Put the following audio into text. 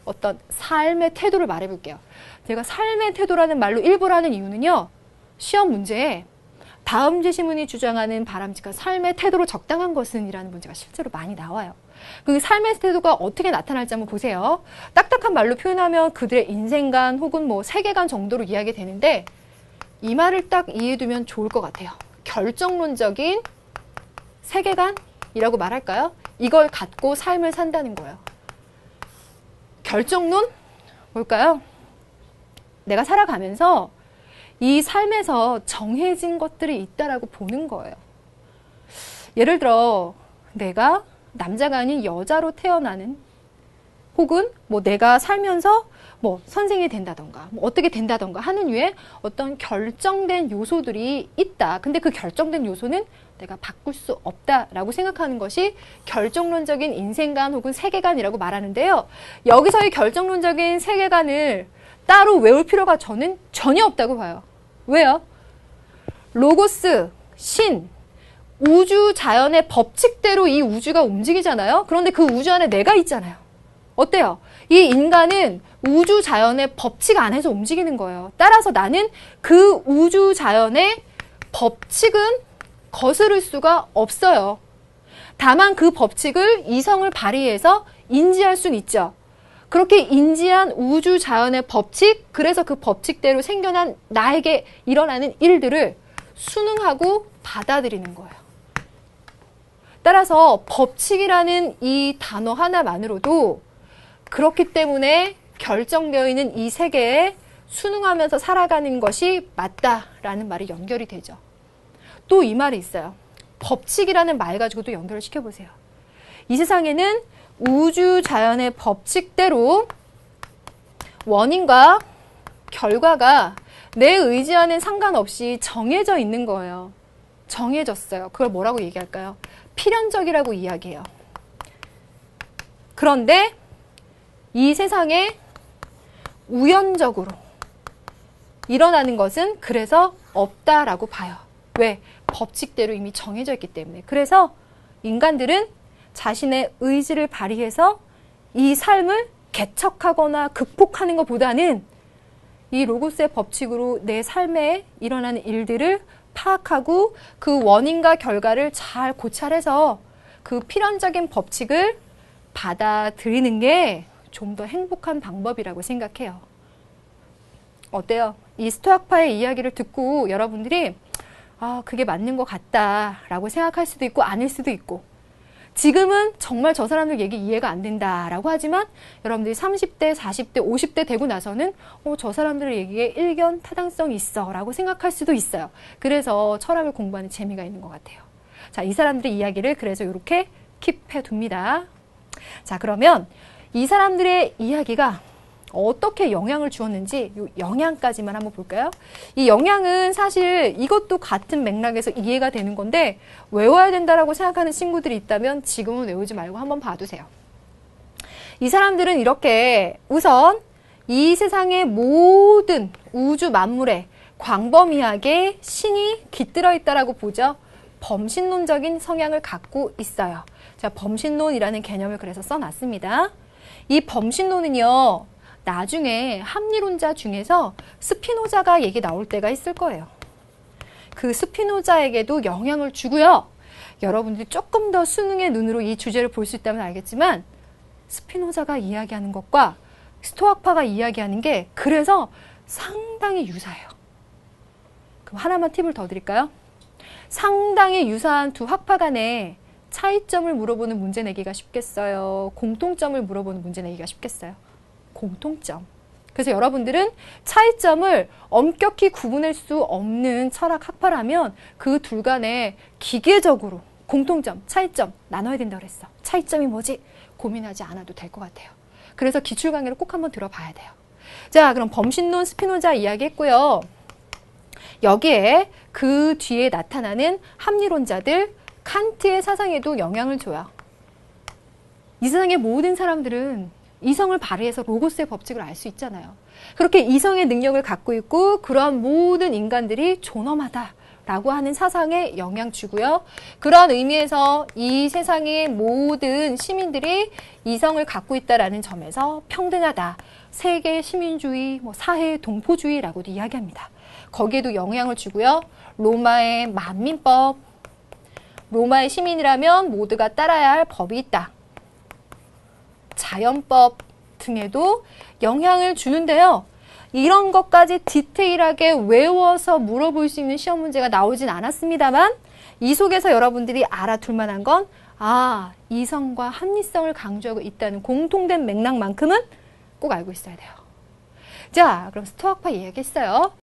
어떤 삶의 태도를 말해볼게요. 제가 삶의 태도라는 말로 일부러 하는 이유는요. 시험 문제에 다음 제시문이 주장하는 바람직한 삶의 태도로 적당한 것은 이라는 문제가 실제로 많이 나와요. 그 삶의 태도가 어떻게 나타날지 한번 보세요. 딱딱한 말로 표현하면 그들의 인생관 혹은 뭐 세계관 정도로 이야기되는데 이 말을 딱 이해해두면 좋을 것 같아요. 결정론적인 세계관이라고 말할까요? 이걸 갖고 삶을 산다는 거예요. 결정론? 뭘까요? 내가 살아가면서 이 삶에서 정해진 것들이 있다라고 보는 거예요. 예를 들어 내가 남자가 아닌 여자로 태어나는 혹은 뭐 내가 살면서 뭐 선생이 된다던가 뭐 어떻게 된다던가 하는 이유에 어떤 결정된 요소들이 있다. 근데 그 결정된 요소는 내가 바꿀 수 없다라고 생각하는 것이 결정론적인 인생관 혹은 세계관이라고 말하는데요. 여기서의 결정론적인 세계관을 따로 외울 필요가 저는 전혀 없다고 봐요. 왜요? 로고스, 신, 우주 자연의 법칙대로 이 우주가 움직이잖아요. 그런데 그 우주 안에 내가 있잖아요. 어때요? 이 인간은 우주 자연의 법칙 안에서 움직이는 거예요. 따라서 나는 그 우주 자연의 법칙은 거스를 수가 없어요. 다만 그 법칙을 이성을 발휘해서 인지할 수는 있죠. 그렇게 인지한 우주 자연의 법칙, 그래서 그 법칙대로 생겨난 나에게 일어나는 일들을 수능하고 받아들이는 거예요. 따라서 법칙이라는 이 단어 하나만으로도 그렇기 때문에 결정되어 있는 이 세계에 순응하면서 살아가는 것이 맞다라는 말이 연결이 되죠. 또 이 말이 있어요. 법칙이라는 말 가지고도 연결을 시켜보세요. 이 세상에는 우주 자연의 법칙대로 원인과 결과가 내 의지와는 상관없이 정해져 있는 거예요. 정해졌어요. 그걸 뭐라고 얘기할까요? 필연적이라고 이야기해요. 그런데 이 세상에 우연적으로 일어나는 것은 그래서 없다라고 봐요. 왜? 법칙대로 이미 정해져 있기 때문에. 그래서 인간들은 자신의 의지를 발휘해서 이 삶을 개척하거나 극복하는 것보다는 이 로고스의 법칙으로 내 삶에 일어나는 일들을 파악하고 그 원인과 결과를 잘 고찰해서 그 필연적인 법칙을 받아들이는 게 좀 더 행복한 방법이라고 생각해요. 어때요? 이 스토아파의 이야기를 듣고 여러분들이 그게 맞는 것 같다라고 생각할 수도 있고 아닐 수도 있고 지금은 정말 저 사람들 얘기 이해가 안 된다라고 하지만 여러분들이 30대, 40대, 50대 되고 나서는 저 사람들의 얘기에 일견 타당성이 있어 라고 생각할 수도 있어요. 그래서 철학을 공부하는 재미가 있는 것 같아요. 자, 이 사람들의 이야기를 그래서 이렇게 킵해 둡니다. 자, 그러면 이 사람들의 이야기가 어떻게 영향을 주었는지 이 영향까지만 한번 볼까요? 이 영향은 사실 이것도 같은 맥락에서 이해가 되는 건데 외워야 된다라고 생각하는 친구들이 있다면 지금은 외우지 말고 한번 봐두세요. 이 사람들은 이렇게 우선 이 세상의 모든 우주 만물에 광범위하게 신이 깃들어 있다라고 보죠. 범신론적인 성향을 갖고 있어요. 자, 범신론이라는 개념을 그래서 써놨습니다. 이 범신론은요. 나중에 합리론자 중에서 스피노자가 얘기 나올 때가 있을 거예요. 그 스피노자에게도 영향을 주고요. 여러분들이 조금 더 수능의 눈으로 이 주제를 볼 수 있다면 알겠지만 스피노자가 이야기하는 것과 스토아파가 이야기하는 게 그래서 상당히 유사해요. 그럼 하나만 팁을 더 드릴까요? 상당히 유사한 두 학파 간에 차이점을 물어보는 문제 내기가 쉽겠어요? 공통점을 물어보는 문제 내기가 쉽겠어요? 공통점. 그래서 여러분들은 차이점을 엄격히 구분할 수 없는 철학 학파라면 그 둘 간에 기계적으로 공통점, 차이점 나눠야 된다고 그랬어. 차이점이 뭐지? 고민하지 않아도 될 것 같아요. 그래서 기출 강의를 꼭 한번 들어봐야 돼요. 자, 그럼 범신론 스피노자 이야기했고요. 여기에 그 뒤에 나타나는 합리론자들 칸트의 사상에도 영향을 줘요. 이 세상의 모든 사람들은 이성을 발휘해서 로고스의 법칙을 알 수 있잖아요. 그렇게 이성의 능력을 갖고 있고 그러한 모든 인간들이 존엄하다 라고 하는 사상에 영향 주고요. 그런 의미에서 이 세상의 모든 시민들이 이성을 갖고 있다라는 점에서 평등하다. 세계 시민주의, 사회 동포주의라고도 이야기합니다. 거기에도 영향을 주고요. 로마의 만민법, 로마의 시민이라면 모두가 따라야 할 법이 있다. 자연법 등에도 영향을 주는데요. 이런 것까지 디테일하게 외워서 물어볼 수 있는 시험 문제가 나오진 않았습니다만 이 속에서 여러분들이 알아둘 만한 건 이성과 합리성을 강조하고 있다는 공통된 맥락만큼은 꼭 알고 있어야 돼요. 자, 그럼 스토아파 이야기했어요.